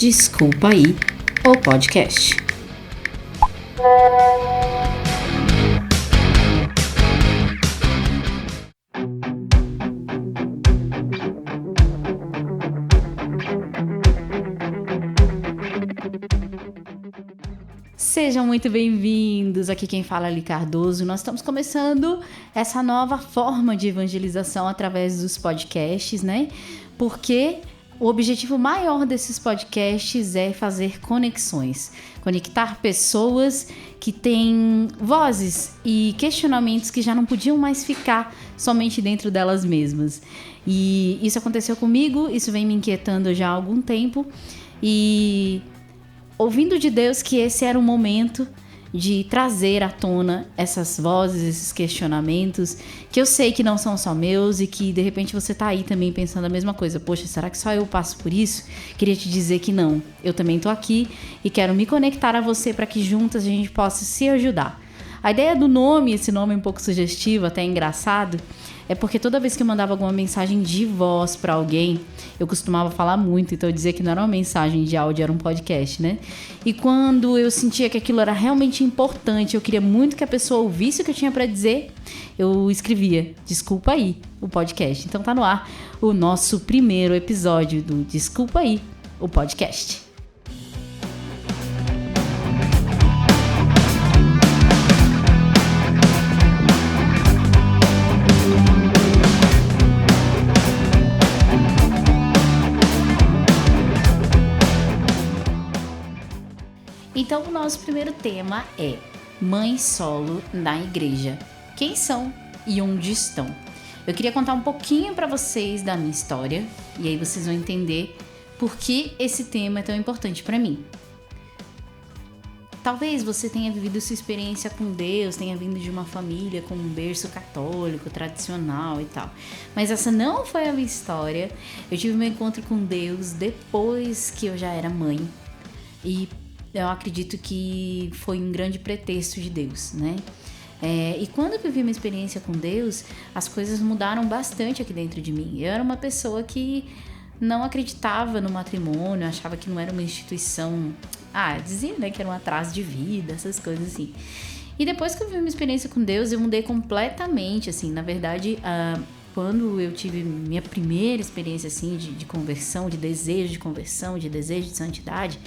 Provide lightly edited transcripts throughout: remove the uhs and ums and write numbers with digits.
Desculpa aí, o podcast. Sejam muito bem-vindos, aqui quem fala é Ali Cardoso. Nós estamos começando essa nova forma de evangelização através dos podcasts, né? Porque o objetivo maior desses podcasts é fazer conexões, conectar pessoas que têm vozes e questionamentos que já não podiam mais ficar somente dentro delas mesmas. E isso aconteceu comigo, isso vem me inquietando já há algum tempo e ouvindo de Deus que esse era o momento de trazer à tona essas vozes, esses questionamentos, que eu sei que não são só meus e que de repente você tá aí também pensando a mesma coisa. Poxa, será que só eu passo por isso? Queria te dizer que não. Eu também tô aqui e quero me conectar a você para que juntas a gente possa se ajudar. A ideia do nome, esse nome um pouco sugestivo, até engraçado, é porque toda vez que eu mandava alguma mensagem de voz para alguém, eu costumava falar muito, então eu dizia que não era uma mensagem de áudio, era um podcast, né? E quando eu sentia que aquilo era realmente importante, eu queria muito que a pessoa ouvisse o que eu tinha para dizer, eu escrevia, desculpa aí, o podcast. Então tá no ar o nosso primeiro episódio do Desculpa aí, o podcast. Então, o nosso primeiro tema é mãe solo na igreja. Quem são e onde estão? Eu queria contar um pouquinho para vocês da minha história e aí vocês vão entender por que esse tema é tão importante para mim. Talvez você tenha vivido sua experiência com Deus, tenha vindo de uma família com um berço católico, tradicional e tal. Mas essa não foi a minha história. Eu tive meu encontro com Deus depois que eu já era mãe e eu acredito que foi um grande pretexto de Deus, né? E quando eu vivi uma experiência com Deus, as coisas mudaram bastante aqui dentro de mim. Eu era uma pessoa que não acreditava no matrimônio, achava que não era uma instituição... dizia, né, que era um atraso de vida, essas coisas assim. E depois que eu vivi uma experiência com Deus, eu mudei completamente, assim. Na verdade, quando eu tive minha primeira experiência, assim, de conversão, de desejo de conversão, de desejo de santidade...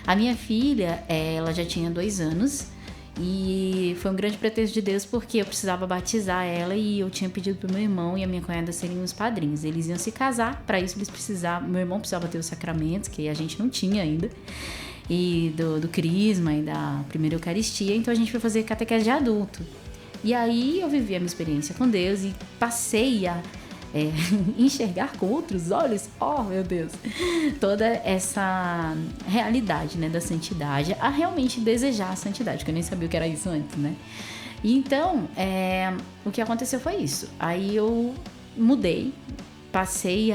A minha filha, ela já tinha 2 anos e foi um grande pretexto de Deus porque eu precisava batizar ela e eu tinha pedido pro meu irmão e a minha cunhada serem os padrinhos. Eles iam se casar, para isso meu irmão precisava ter os sacramentos, que a gente não tinha ainda, e do crisma e da primeira eucaristia, então a gente foi fazer catequese de adulto. E aí eu vivi a minha experiência com Deus e passei a enxergar com outros olhos, oh meu Deus, toda essa realidade, né, da santidade, a realmente desejar a santidade, porque eu nem sabia o que era isso antes, né? E então, o que aconteceu foi isso. Aí eu mudei, passei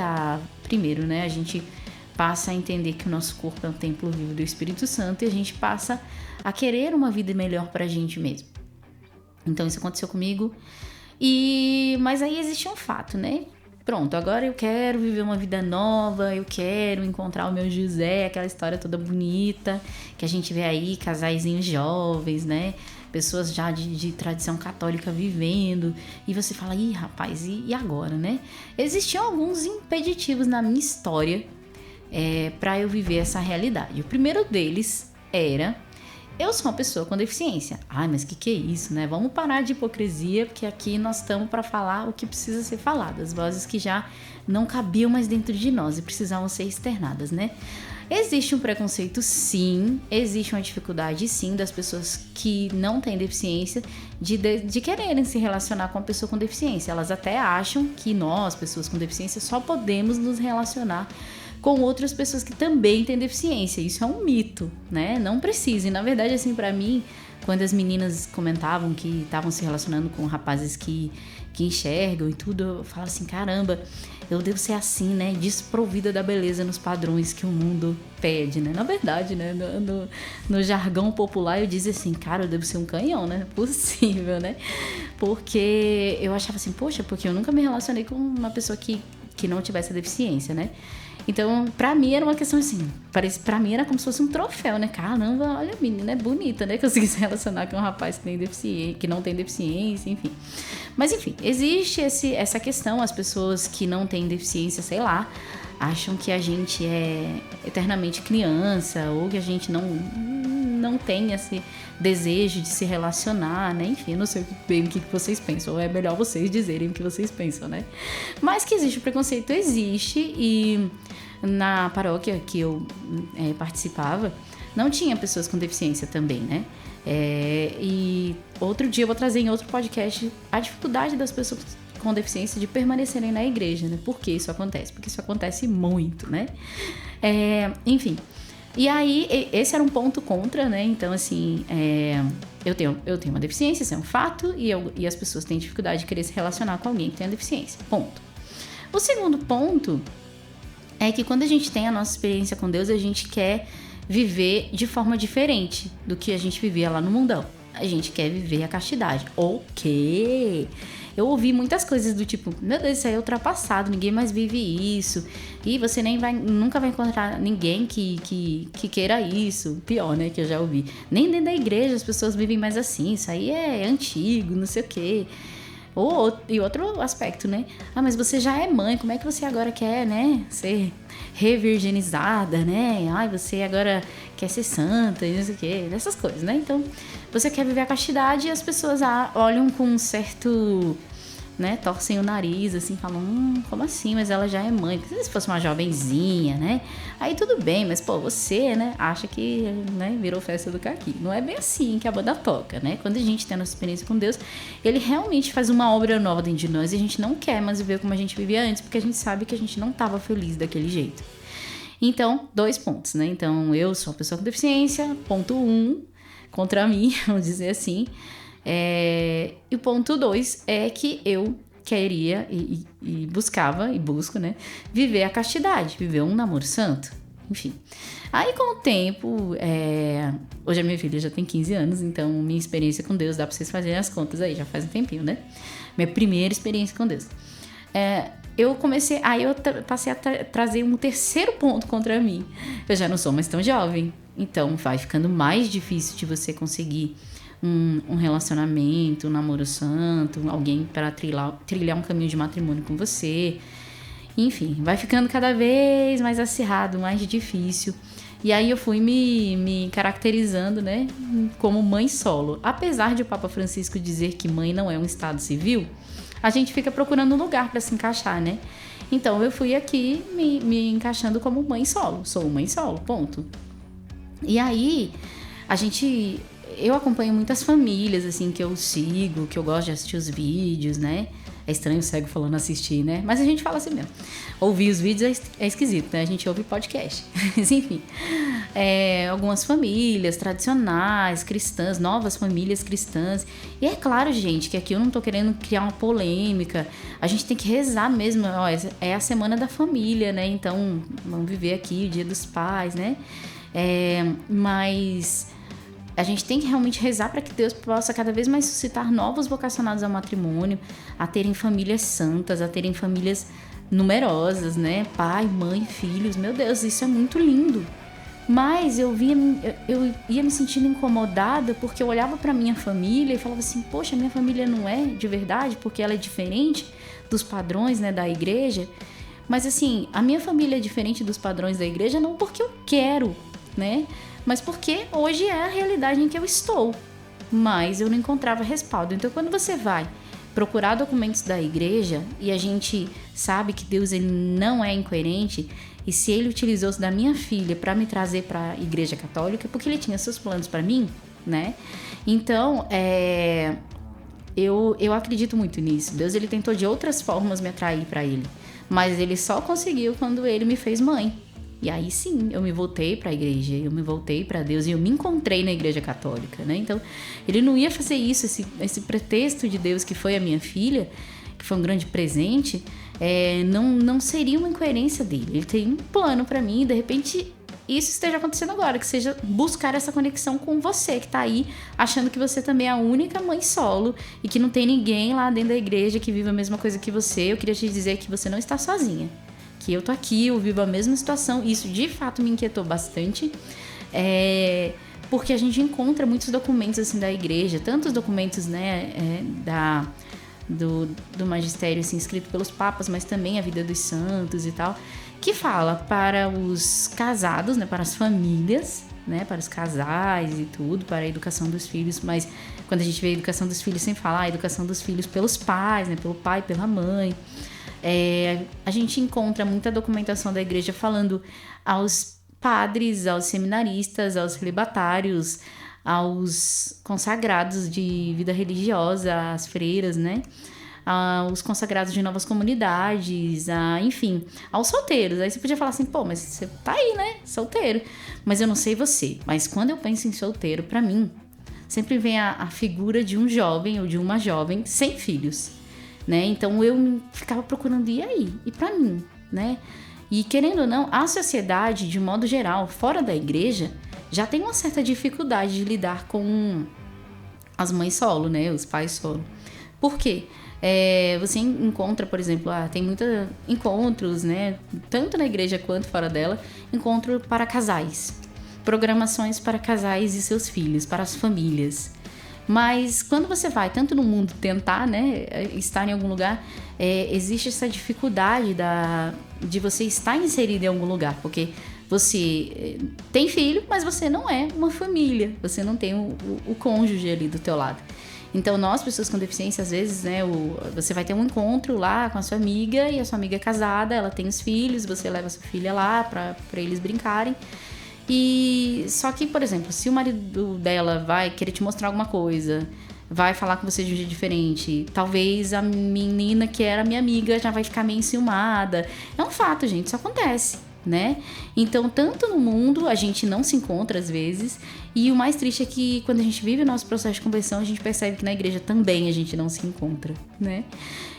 primeiro, né, a gente passa a entender que o nosso corpo é um templo vivo do Espírito Santo e a gente passa a querer uma vida melhor pra gente mesmo. Então isso aconteceu comigo. Mas aí existe um fato, né? Pronto, agora eu quero viver uma vida nova, eu quero encontrar o meu José, aquela história toda bonita que a gente vê aí, casaizinhos jovens, né? Pessoas já de tradição católica vivendo. E você fala, ih, rapaz, e agora, né? Existiam alguns impeditivos na minha história para eu viver essa realidade. O primeiro deles era... Eu sou uma pessoa com deficiência. Mas que é isso, né? Vamos parar de hipocrisia, porque aqui nós estamos para falar o que precisa ser falado. As vozes que já não cabiam mais dentro de nós e precisavam ser externadas, né? Existe um preconceito, sim. Existe uma dificuldade, sim, das pessoas que não têm deficiência de quererem se relacionar com uma pessoa com deficiência. Elas até acham que nós, pessoas com deficiência, só podemos nos relacionar com outras pessoas que também têm deficiência. Isso é um mito, né? Não precisa. E, na verdade, assim, pra mim, quando as meninas comentavam que estavam se relacionando com rapazes que enxergam e tudo, eu falo assim, caramba, eu devo ser assim, né? Desprovida da beleza nos padrões que o mundo pede, né? Na verdade, né? No jargão popular, eu dizia assim, cara, eu devo ser um canhão, né? Possível, né? Porque eu achava assim, poxa, porque eu nunca me relacionei com uma pessoa que não tivesse a deficiência, né? Então, pra mim era uma questão assim, pra mim era como se fosse um troféu, né? Caramba, olha a menina, é bonita, né? Conseguir se relacionar com um rapaz que não tem deficiência, enfim. Mas enfim, existe essa questão, as pessoas que não têm deficiência, sei lá, acham que a gente é eternamente criança, ou que a gente não tem esse desejo de se relacionar, né? Enfim, eu não sei bem o que vocês pensam, ou é melhor vocês dizerem o que vocês pensam, né? Mas que existe o preconceito, existe, e na paróquia que eu participava, não tinha pessoas com deficiência também, né? E outro dia eu vou trazer em outro podcast a dificuldade das pessoas com deficiência de permanecerem na igreja, né? Por que isso acontece? Porque isso acontece muito, né? Enfim, e aí esse era um ponto contra, né? Então, assim, eu tenho uma deficiência, isso é um fato, e as pessoas têm dificuldade de querer se relacionar com alguém que tem a deficiência, ponto. O segundo ponto é que quando a gente tem a nossa experiência com Deus, a gente quer viver de forma diferente do que a gente vivia lá no mundão. A gente quer viver a castidade. Ok. Eu ouvi muitas coisas do tipo, meu Deus, isso aí é ultrapassado, ninguém mais vive isso. E você nunca vai encontrar ninguém que queira isso. Pior, né, que eu já ouvi. Nem dentro da igreja as pessoas vivem mais assim, isso aí é antigo, não sei o quê. E outro aspecto, né? Ah, mas você já é mãe, como é que você agora quer, né, ser revirginizada, né? Ai, você agora quer ser santa e não sei o quê, dessas coisas, né? Então, você quer viver a castidade e as pessoas olham com um certo, né, torcem o nariz, assim, falam, como assim? Mas ela já é mãe, porque se fosse uma jovenzinha, né? Aí tudo bem, mas, pô, você, né, acha que, né, virou festa do caqui. Não é bem assim que a banda toca, né? Quando a gente tem a nossa experiência com Deus, Ele realmente faz uma obra nova dentro de nós e a gente não quer mais viver como a gente vivia antes, porque a gente sabe que a gente não estava feliz daquele jeito. Então, 2 pontos, né? Então, eu sou uma pessoa com deficiência, ponto 1, contra mim, vamos dizer assim. E o ponto 2 é que eu queria e buscava, e busco, né, viver a castidade, viver um namoro santo, enfim. Aí com o tempo, hoje a minha filha já tem 15 anos, então minha experiência com Deus, dá pra vocês fazerem as contas aí, já faz um tempinho, né? Minha primeira experiência com Deus. Eu passei a trazer um terceiro ponto contra mim. Eu já não sou mais tão jovem, então vai ficando mais difícil de você conseguir um relacionamento, um namoro santo, alguém para trilhar um caminho de matrimônio com você. Enfim, vai ficando cada vez mais acirrado, mais difícil. E aí eu fui me caracterizando, né, como mãe solo. Apesar de o Papa Francisco dizer que mãe não é um estado civil, a gente fica procurando um lugar para se encaixar, né? Então eu fui aqui me encaixando como mãe solo. Sou mãe solo, ponto. E aí eu acompanho muitas famílias, assim, que eu sigo, que eu gosto de assistir os vídeos, né? É estranho o cego falando assistir, né? Mas a gente fala assim mesmo. Ouvir os vídeos é esquisito, né? A gente ouve podcast. Mas, enfim. Algumas famílias tradicionais, cristãs, novas famílias cristãs. E é claro, gente, que aqui eu não tô querendo criar uma polêmica. A gente tem que rezar mesmo. Ó, é a semana da família, né? Então, vamos viver aqui o Dia dos Pais, né? Mas a gente tem que realmente rezar para que Deus possa cada vez mais suscitar novos vocacionados ao matrimônio, a terem famílias santas, a terem famílias numerosas, né? Pai, mãe, filhos. Meu Deus, isso é muito lindo. Mas eu ia me sentindo incomodada porque eu olhava para minha família e falava assim, poxa, minha família não é de verdade porque ela é diferente dos padrões, né, da igreja. Mas assim, a minha família é diferente dos padrões da igreja não porque eu quero, né? Mas porque hoje é a realidade em que eu estou. Mas eu não encontrava respaldo. Então, quando você vai procurar documentos da igreja e a gente sabe que Deus ele não é incoerente, e se ele utilizou-se da minha filha para me trazer para a igreja católica, porque ele tinha seus planos para mim, né? Então, eu acredito muito nisso. Deus ele tentou de outras formas me atrair para ele, mas ele só conseguiu quando ele me fez mãe. E aí sim, eu me voltei para a igreja, eu me voltei para Deus e eu me encontrei na igreja católica, né? Então, ele não ia fazer isso, esse pretexto de Deus que foi a minha filha, que foi um grande presente, não seria uma incoerência dele. Ele tem um plano para mim e de repente isso esteja acontecendo agora, que seja buscar essa conexão com você que tá aí achando que você também é a única mãe solo e que não tem ninguém lá dentro da igreja que vive a mesma coisa que você. Eu queria te dizer que você não está sozinha. que eu tô aqui, eu vivo a mesma situação. Isso de fato me inquietou bastante. Porque a gente encontra muitos documentos assim da igreja, tantos documentos, né, do magistério assim, escrito pelos papas, mas também a vida dos santos e tal, que fala para os casados, né, para as famílias, né, para os casais e tudo, para a educação dos filhos, mas quando a gente vê a educação dos filhos, sem falar a educação dos filhos pelos pais, né, pelo pai, pela mãe, a gente encontra muita documentação da igreja falando aos padres, aos seminaristas, aos celibatários, aos consagrados de vida religiosa, às freiras, né? Aos consagrados de novas comunidades, enfim, aos solteiros. Aí você podia falar assim, pô, mas você tá aí, né? Solteiro. Mas eu não sei você, mas quando eu penso em solteiro, pra mim, sempre vem a figura de um jovem ou de uma jovem sem filhos, né? Então eu ficava procurando, e aí? E pra mim, né? E querendo ou não, a sociedade, de modo geral, fora da igreja, já tem uma certa dificuldade de lidar com as mães solo, né? Os pais solo. Por quê? Você encontra, por exemplo, tem muitos encontros, né? Tanto na igreja quanto fora dela, encontro para casais. Programações para casais e seus filhos, para as famílias. Mas quando você vai, tanto no mundo, tentar, né, estar em algum lugar, existe essa dificuldade de você estar inserido em algum lugar, porque você tem filho, mas você não é uma família, você não tem o cônjuge ali do teu lado. Então, nós, pessoas com deficiência, às vezes, né, você vai ter um encontro lá com a sua amiga, e a sua amiga é casada, ela tem os filhos, você leva a sua filha lá para eles brincarem. E só que, por exemplo, se o marido dela vai querer te mostrar alguma coisa, vai falar com você de um jeito diferente, talvez a menina que era minha amiga já vai ficar meio enciumada. É um fato, gente, isso acontece, né? Então, tanto no mundo a gente não se encontra às vezes, e o mais triste é que quando a gente vive o nosso processo de conversão, a gente percebe que na igreja também a gente não se encontra, né?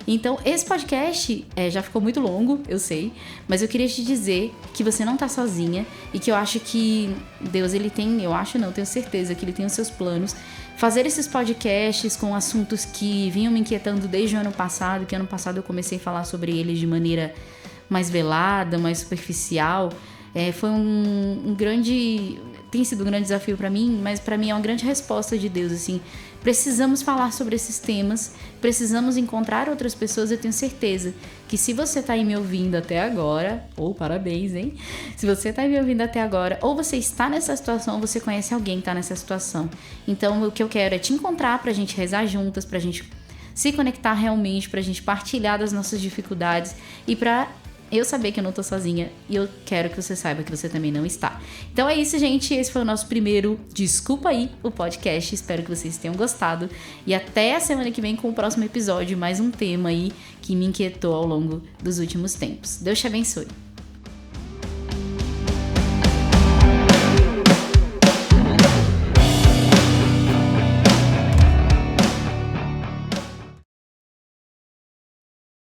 Então, esse podcast já ficou muito longo, eu sei, mas eu queria te dizer que você não tá sozinha e que eu acho que Deus, ele tem, eu acho não, tenho certeza que ele tem os seus planos. Fazer esses podcasts com assuntos que vinham me inquietando desde o ano passado, que ano passado eu comecei a falar sobre eles de maneira mais velada, mais superficial, foi um grande... Tem sido um grande desafio para mim, mas para mim é uma grande resposta de Deus, assim. Precisamos falar sobre esses temas, precisamos encontrar outras pessoas. Eu tenho certeza que se você tá aí me ouvindo até agora, parabéns, hein? Se você tá aí me ouvindo até agora, ou você está nessa situação, ou você conhece alguém que tá nessa situação. Então, o que eu quero é te encontrar pra gente rezar juntas, pra gente se conectar realmente, pra gente partilhar das nossas dificuldades e pra eu saber que eu não tô sozinha, e eu quero que você saiba que você também não está. Então é isso, gente. Esse foi o nosso primeiro Desculpa Aí, o podcast. Espero que vocês tenham gostado. E até a semana que vem com o próximo episódio, mais um tema aí que me inquietou ao longo dos últimos tempos. Deus te abençoe.